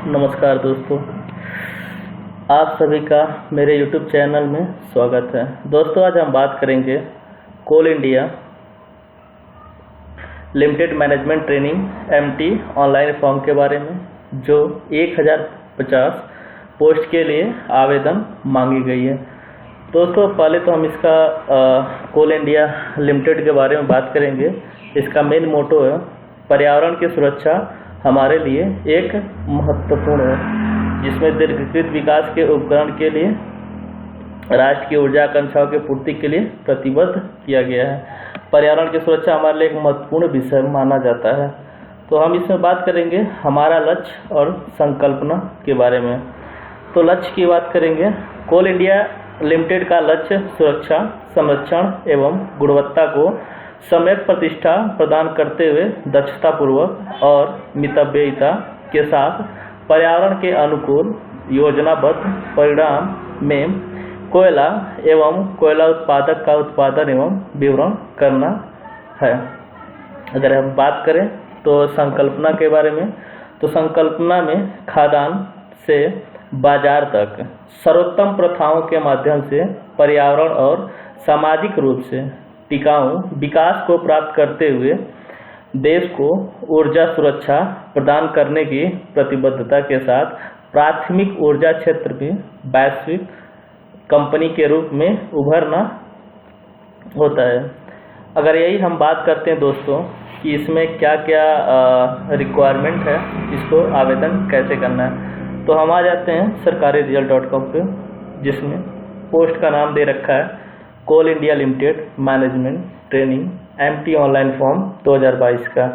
नमस्कार दोस्तों, आप सभी का मेरे YouTube चैनल में स्वागत है। दोस्तों, आज हम बात करेंगे Coal India Limited management training MT online form के बारे में, जो 1050 पोस्ट के लिए आवेदन मांगी गई है। दोस्तों, पहले तो हम इसका कोल इंडिया लिमिटेड के बारे में बात करेंगे। इसका मेन मोटो है पर्यावरण की सुरक्षा हमारे लिए एक महत्वपूर्ण है, जिसमें दीर्घकालिक विकास के उपकरण के लिए राष्ट्र की ऊर्जा आकांक्षाओं की पूर्ति के लिए प्रतिबद्ध किया गया है। पर्यावरण की सुरक्षा हमारे लिए एक महत्वपूर्ण विषय माना जाता है। तो हम इसमें बात करेंगे हमारा लक्ष्य और संकल्पना के बारे में। तो लक्ष्य की बात करेंगे। कोल इंडिया लिमिटेड का लक्ष्य सुरक्षा, संरक्षण एवं गुणवत्ता को सम्यक प्रतिष्ठा प्रदान करते हुए दक्षतापूर्वक और मितव्ययिता के साथ पर्यावरण के अनुकूल योजनाबद्ध परिणाम में कोयला एवं कोयला उत्पादक का उत्पादन एवं वितरण करना है। अगर हम बात करें तो संकल्पना के बारे में, तो संकल्पना में खाद्यान्न से बाजार तक सर्वोत्तम प्रथाओं के माध्यम से पर्यावरण और सामाजिक रूप से टिकाऊ विकास को प्राप्त करते हुए देश को ऊर्जा सुरक्षा प्रदान करने की प्रतिबद्धता के साथ प्राथमिक ऊर्जा क्षेत्र में वैश्विक कंपनी के रूप में उभरना होता है। अगर यही हम बात करते हैं दोस्तों कि इसमें क्या क्या रिक्वायरमेंट है, इसको आवेदन कैसे करना है, तो हम आ जाते हैं sarkariresult.com पे, जिसमें पोस्ट का नाम दे रखा है Coal India Limited management training MT online form 2022 का।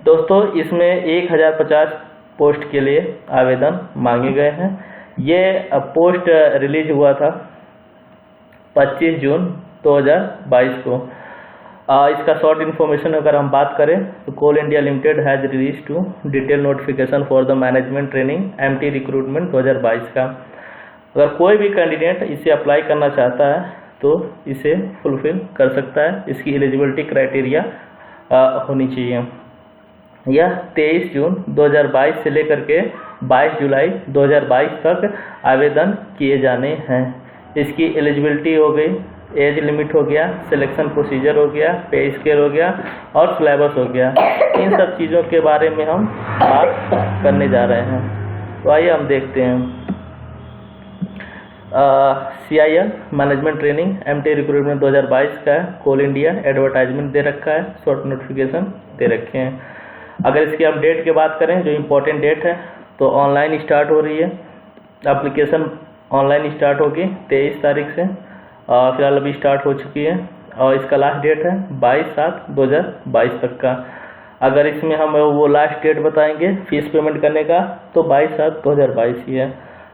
दोस्तों, इसमें 1050 पोस्ट के लिए आवेदन मांगे गए हैं। ये पोस्ट रिलीज हुआ था 25 जून 2022 को। इसका शॉर्ट इन्फॉर्मेशन अगर हम बात करें तो Coal India Limited has release to detail notification for the management training MT recruitment 2022 का। अगर कोई भी कैंडिडेट इसे अप्लाई करना चाहता है तो इसे फुलफिल कर सकता है। इसकी एलिजिबिलिटी क्राइटेरिया होनी चाहिए। यह 23 जून 2022 से लेकर के 22 जुलाई 2022 तक आवेदन किए जाने हैं। इसकी एलिजिबिलिटी हो गई, एज लिमिट हो गया, सिलेक्शन प्रोसीजर हो गया, पे स्केल हो गया और सिलेबस हो गया। इन सब चीज़ों के बारे में हम बात करने जा रहे हैं। तो आइए हम देखते हैं। CIL management training MT recruitment 2022 का है। कोल इंडिया एडवर्टाइजमेंट दे रखा है, शॉर्ट नोटिफिकेशन दे रखे हैं। अगर इसकी हम डेट की बात करें, जो इम्पोर्टेंट डेट है, तो ऑनलाइन स्टार्ट हो रही है। एप्लीकेशन ऑनलाइन स्टार्ट होगी 23 तारीख से, फिलहाल अभी स्टार्ट हो चुकी है और इसका लास्ट डेट है 22/7/2022 तक का। अगर इसमें हम वो लास्ट डेट बताएंगे फीस पेमेंट करने का, तो 22/7/2022 ही है।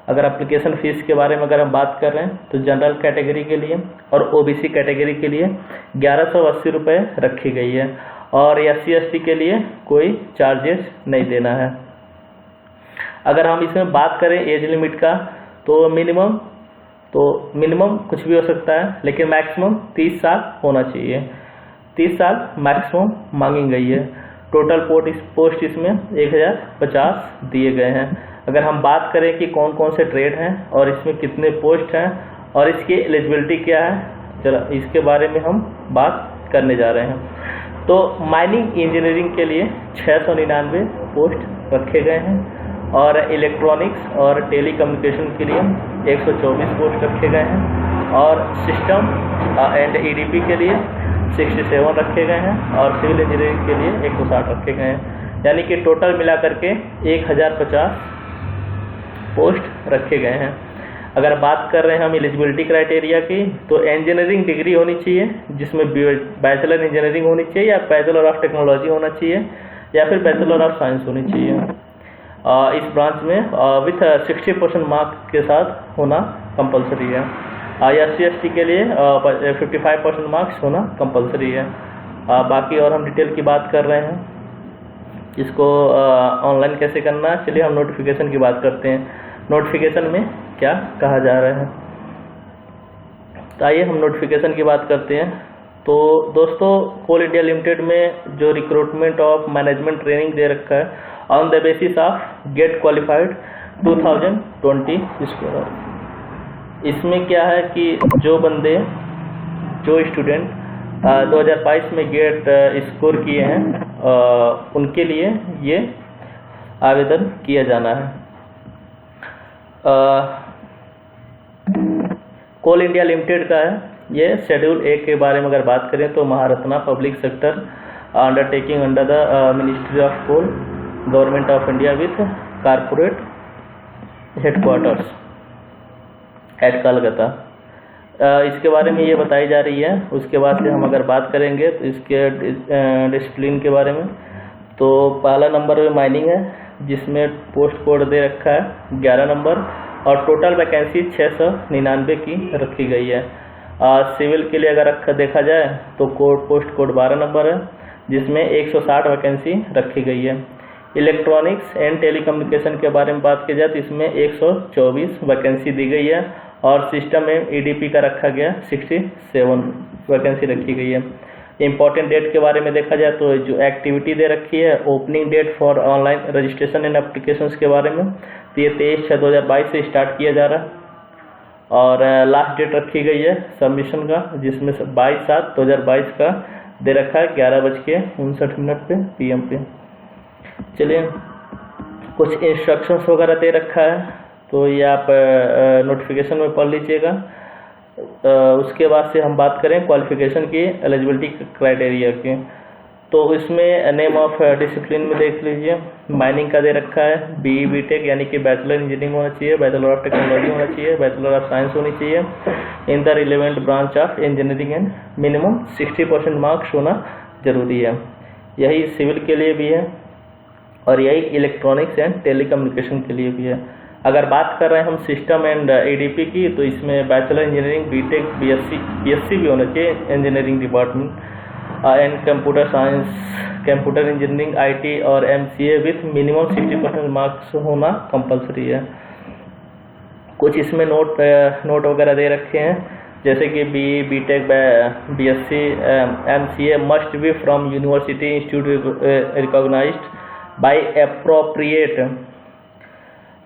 अगर एप्लीकेशन फ़ीस के बारे में अगर हम बात कर रहे हैं तो जनरल कैटेगरी के लिए और OBC कैटेगरी के लिए 1180 रुपये रखी गई है और SC/ST के लिए कोई चार्जेस नहीं देना है। अगर हम इसमें बात करें एज लिमिट का, तो मिनिमम कुछ भी हो सकता है, लेकिन मैक्सिमम 30 साल होना चाहिए। 30 साल मैक्सिमम मांगी गई है। टोटल पोस्ट इसमें 1050 दिए गए हैं। अगर हम बात करें कि कौन कौन से ट्रेड हैं और इसमें कितने पोस्ट हैं और इसकी एलिजिबिलिटी क्या है, चलो इसके बारे में हम बात करने जा रहे हैं। तो माइनिंग इंजीनियरिंग के लिए 699 पोस्ट रखे गए हैं और इलेक्ट्रॉनिक्स और टेलीकम्युनिकेशन के लिए 124 पोस्ट रखे गए हैं और सिस्टम एंड EDP के लिए 67 रखे गए हैं और सिविल इंजीनियरिंग के लिए 160 रखे गए हैं। यानी कि टोटल मिला करके 1050 पोस्ट रखे गए हैं। अगर बात कर रहे हैं हम एलिजिबिलिटी क्राइटेरिया की, तो इंजीनियरिंग डिग्री होनी चाहिए, जिसमें बैचलर इंजीनियरिंग होनी चाहिए या बैचलर ऑफ टेक्नोलॉजी होना चाहिए या फिर बैचलर ऑफ साइंस होनी चाहिए इस ब्रांच में, विथ 60% मार्क्स के साथ होना कंपलसरी है। SC/ST के लिए 55% मार्क्स होना कंपलसरी है। बाकी और हम डिटेल की बात कर रहे हैं, इसको ऑनलाइन कैसे करना है। चलिए हम नोटिफिकेशन की बात करते हैं। नोटिफिकेशन में क्या कहा जा रहा है, तो आइए हम नोटिफिकेशन की बात करते हैं। तो दोस्तों, कोल इंडिया लिमिटेड में जो रिक्रूटमेंट ऑफ मैनेजमेंट ट्रेनिंग दे रखा है on the basis of GATE qualified 2020 score. इसमें क्या है कि जो स्टूडेंट 2022 में गेट स्कोर किए हैं उनके लिए ये आवेदन किया जाना है। कोल इंडिया लिमिटेड का है ये। शेड्यूल ए के बारे में अगर बात करें तो Maharatna public sector undertaking under the ministry of coal, government of India with corporate headquarters at Calcutta. इसके बारे में ये बताई जा रही है। उसके बाद से हम अगर बात करेंगे तो इसके डिसिप्लिन के बारे में, तो पहला नंबर में माइनिंग है जिसमें पोस्ट कोड दे रखा है 11 नंबर और टोटल वैकेंसी 699 की रखी गई है। सिविल के लिए अगर देखा जाए तो पोस्ट कोड 12 नंबर है जिसमें 160 वैकेंसी रखी गई है। इलेक्ट्रॉनिक्स एंड टेलीकम्युनिकेशन के बारे में बात की जाए तो इसमें 124 वैकेंसी दी गई है और सिस्टम में EDP का रखा गया 67 वैकेंसी रखी गई है। इम्पॉर्टेंट डेट के बारे में देखा जाए तो जो एक्टिविटी दे रखी है opening date for online registration and applications के बारे में, तो ये 23/6/2022 से स्टार्ट किया जा रहा है और लास्ट डेट रखी गई है सबमिशन का जिसमें 22/7/2022 का दे रखा है 11:59 पे PM पे। चलिए कुछ इंस्ट्रक्शंस वगैरह दे रखा है तो ये आप नोटिफिकेशन में पढ़ लीजिएगा। उसके बाद से हम बात करें क्वालिफिकेशन की एलिजिबिलिटी क्राइटेरिया की, तो इसमें नेम ऑफ डिसिप्लिन में देख लीजिए। माइनिंग का दे रखा है BE BTech यानी कि बैचलर इंजीनियरिंग होना चाहिए, बैचलर ऑफ टेक्नोलॉजी होना चाहिए, बैचलर ऑफ साइंस होनी चाहिए in the relevant branch of engineering and minimum 60% marks होना जरूरी है। यही सिविल के लिए भी है और यही इलेक्ट्रॉनिक्स एंड टेलीकम्युनिकेशन के लिए भी है। अगर बात कर रहे हैं हम सिस्टम एंड EDP की तो इसमें बैचलर इंजीनियरिंग BTech BSc भी होना चाहिए engineering department and computer science, computer engineering IT और MCA विथ मिनिमम 60% मार्क्स होना कंपलसरी है। कुछ इसमें नोट वगैरह दे रखे हैं जैसे कि BE BTech BSc MCA must be from university institute recognised by appropriate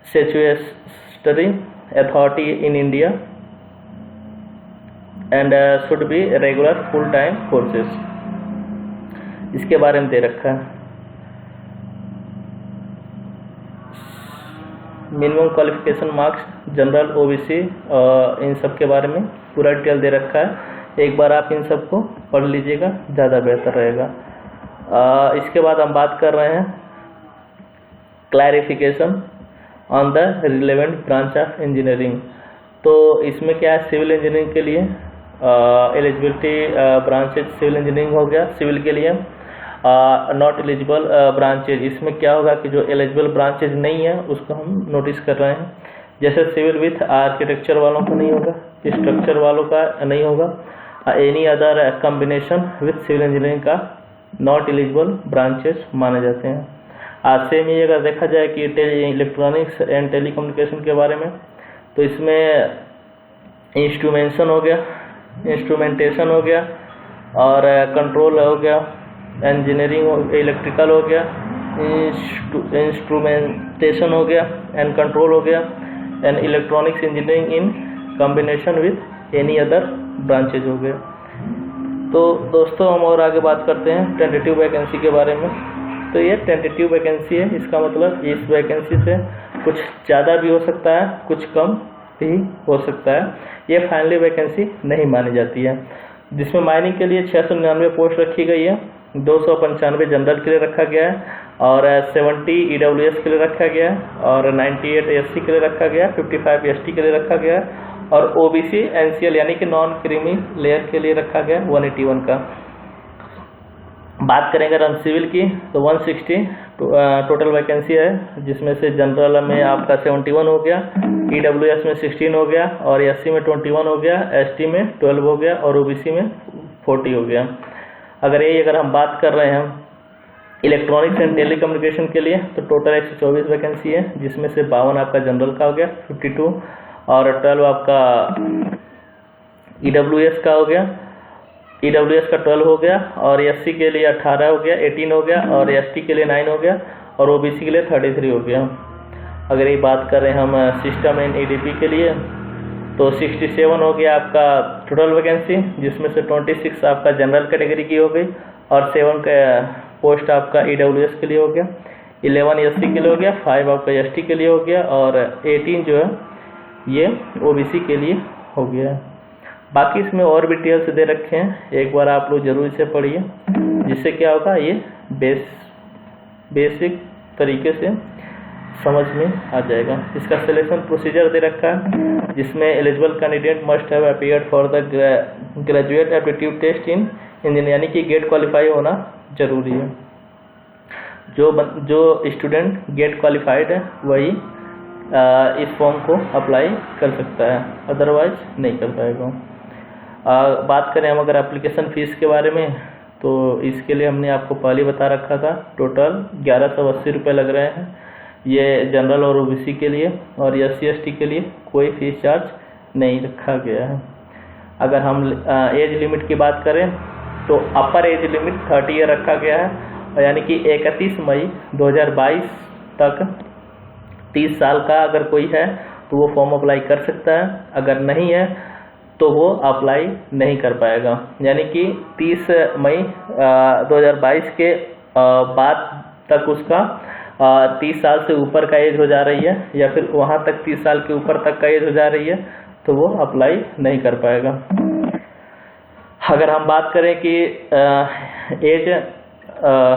statutory authority in India and should be regular full time courses। इसके बारे में दे रखा है। Minimum qualification marks general OBC इन सब के बारे में पूरा डिटेल दे रखा है। एक बार आप इन सबको पढ़ लीजिएगा, ज़्यादा बेहतर रहेगा। इसके बाद हम बात कर रहे हैं clarification on the relevant branch of engineering. तो इसमें क्या है, सिविल इंजीनियरिंग के लिए एलिजिबिलिटी ब्रांचेज सिविल इंजीनियरिंग हो गया सिविल के लिए। नॉट एलिजिबल ब्रांचेज, इसमें क्या होगा कि जो एलिजिबल ब्रांचेज नहीं है उसको हम नोटिस कर रहे हैं। जैसे सिविल विथ आर्किटेक्चर वालों का नहीं होगा, स्ट्रक्चर वालों का नहीं होगा, any other combination with civil engineering का नॉट एलिजिबल ब्रांचेज माने जाते हैं। सेम ही अगर देखा जाए कि इलेक्ट्रॉनिक्स एंड टेलीकम्युनिकेशन के बारे में, तो इसमें इंस्ट्रूमेंटेशन हो गया और कंट्रोल हो गया, इंजीनियरिंग इलेक्ट्रिकल हो गया, इंस्ट्रूमेंटेशन हो गया एंड कंट्रोल हो गया and electronics engineering in combination with any other branches हो गए। तो दोस्तों हम और आगे बात करते हैं टेंटेटिव वैकेंसी के बारे में। तो ये टेंटेटिव वैकेंसी है, इसका मतलब इस वैकेंसी से कुछ ज़्यादा भी हो सकता है, कुछ कम भी हो सकता है। ये फाइनली वैकेंसी नहीं मानी जाती है। जिसमें माइनिंग के लिए 699 पोस्ट रखी गई है, 295 जनरल के लिए रखा गया है और 70 EWS के लिए रखा गया है और 98 SC के लिए रखा गया है, 55 ST के लिए रखा गया है और OBC NCL यानी कि नॉन क्रीमी लेयर के लिए रखा गया 181 का। बात करेंगे हम सिविल की तो 160 टोटल वैकेंसी है, जिसमें से जनरल में आपका 71 हो गया, EWS में 16 हो गया और SC में 21 हो गया, ST में 12 हो गया और OBC में 40 हो गया। अगर हम बात कर रहे हैं इलेक्ट्रॉनिक्स एंड टेलीकम्युनिकेशन के लिए तो टोटल 124 वैकेंसी है, जिसमें से 52 आपका जनरल का हो गया 52 और 12 आपका EWS का हो गया, EWS का 12 हो गया और SC के लिए 18 हो गया 18 हो गया और ST के लिए 9 हो गया और OBC के लिए 33 हो गया। अगर ये बात करें हम सिस्टम एंड EDP के लिए तो 67 हो गया आपका टोटल वैकेंसी, जिसमें से 26 आपका जनरल कैटेगरी की हो गई और 7 का पोस्ट आपका EWS के लिए हो गया, 11 SC के लिए हो गया, 5 आपका ST के लिए हो गया और 18 जो है ये OBC के लिए हो गया। बाकी इसमें और भी डिटेल्स दे रखे हैं, एक बार आप लोग जरूर इसे पढ़िए, जिससे क्या होगा ये बेसिक तरीके से समझ में आ जाएगा। इसका सिलेक्शन प्रोसीजर दे रखा है, जिसमें eligible candidate must have appeared for the graduate aptitude test in engineering, यानी कि गेट क्वालिफाई होना जरूरी है। जो स्टूडेंट गेट क्वालिफाइड है वही इस फॉर्म को अप्लाई कर सकता है, अदरवाइज नहीं कर पाएगा। बात करें हम अगर एप्लीकेशन फ़ीस के बारे में, तो इसके लिए हमने आपको पहले बता रखा था, टोटल 1180 रुपये लग रहे हैं। ये जनरल और OBC के लिए, और SC ST के लिए कोई फीस चार्ज नहीं रखा गया है। अगर हम एज लिमिट की बात करें तो अपर एज लिमिट 30 ईयर रखा गया है, और यानी कि 31 मई 2022 तक 30 साल का अगर कोई है तो वो फॉर्म अप्लाई कर सकता है, अगर नहीं है तो वो अप्लाई नहीं कर पाएगा। यानी कि 30 मई 2022 के बाद तक उसका 30 साल से ऊपर का एज हो जा रही है, या फिर वहाँ तक 30 साल के ऊपर तक का एज हो जा रही है, तो वो अप्लाई नहीं कर पाएगा। अगर हम बात करें कि age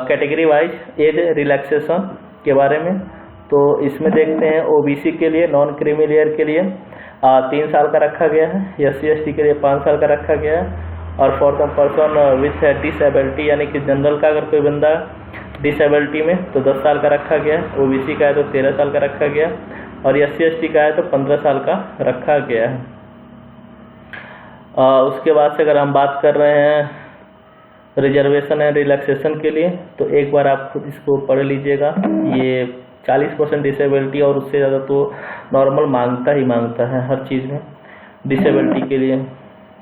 category wise age relaxation के बारे में, तो इसमें देखते हैं OBC के लिए नॉन क्रीमी लेयर के लिए 3 साल का रखा गया है, SC ST के लिए 5 साल का रखा गया है, और for the person with disability, यानी कि जनरल का अगर कोई बंदा डिसेबिलिटी में तो 10 साल का रखा गया है, OBC का है तो 13 साल का रखा गया, और SC ST का है तो 15 साल का रखा गया है। उसके बाद से अगर हम बात कर रहे हैं रिजर्वेशन एंड रिलैक्सेशन के लिए, तो एक बार आप खुद इसको पढ़ लीजिएगा। ये 40% डिसेबिलिटी और उससे ज़्यादा तो नॉर्मल मांगता है हर चीज़ में डिसेबिलिटी के लिए।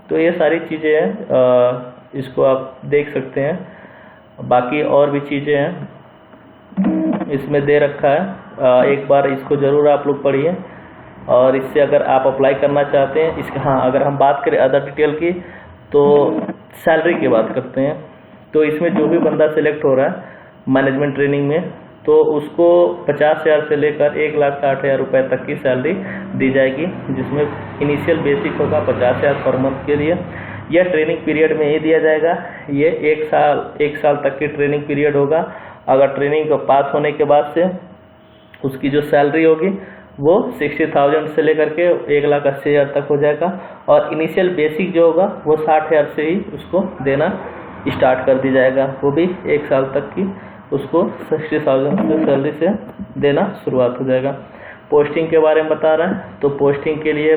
तो ये सारी चीज़ें हैं, इसको आप देख सकते हैं। बाकी और भी चीज़ें हैं इसमें दे रखा है, एक बार इसको ज़रूर आप लोग पढ़िए, और इससे अगर आप अप्लाई करना चाहते हैं इसका। हाँ, अगर हम बात करें अदर डिटेल की, तो सैलरी की बात करते हैं। तो इसमें जो भी बंदा सिलेक्ट हो रहा है मैनेजमेंट ट्रेनिंग में, तो उसको 50,000 से लेकर 1,60,000 रुपये तक की सैलरी दी जाएगी, जिसमें इनिशियल बेसिक होगा 50,000 पर मंथ के लिए। यह ट्रेनिंग पीरियड में ही दिया जाएगा। ये 1 साल तक की ट्रेनिंग पीरियड होगा। अगर ट्रेनिंग को पास होने के बाद से उसकी जो सैलरी होगी वो 60,000 से लेकर के 1,80,000 तक हो जाएगा, और इनिशियल बेसिक जो होगा वो 60,000 से ही उसको देना स्टार्ट कर दी जाएगा। वो भी 1 साल तक की उसको 60,000 से सैलरी से देना शुरुआत हो जाएगा। पोस्टिंग के बारे में बता रहे हैं, तो पोस्टिंग के लिए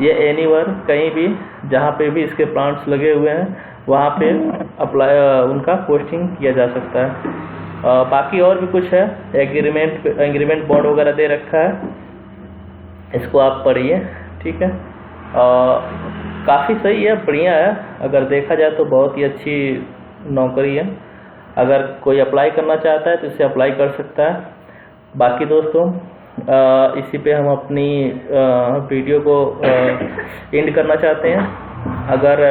ये एनीवेयर, कहीं भी जहाँ पे भी इसके प्लांट्स लगे हुए हैं वहाँ पे अप्लाई उनका पोस्टिंग किया जा सकता है। बाकी और भी कुछ है, एग्रीमेंट बॉन्ड वगैरह दे रखा है, इसको आप पढ़िए, ठीक है। काफ़ी सही है, बढ़िया है। अगर देखा जाए तो बहुत ही अच्छी नौकरी है। अगर कोई अप्लाई करना चाहता है तो इसे अप्लाई कर सकता है। बाकी दोस्तों, इसी पे हम अपनी वीडियो को एंड करना चाहते हैं। अगर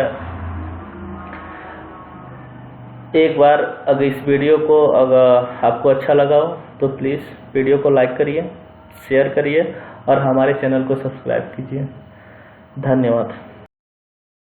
एक बार अगर इस वीडियो को अगर आपको अच्छा लगा हो तो प्लीज़ वीडियो को लाइक करिए, शेयर करिए और हमारे चैनल को सब्सक्राइब कीजिए। धन्यवाद।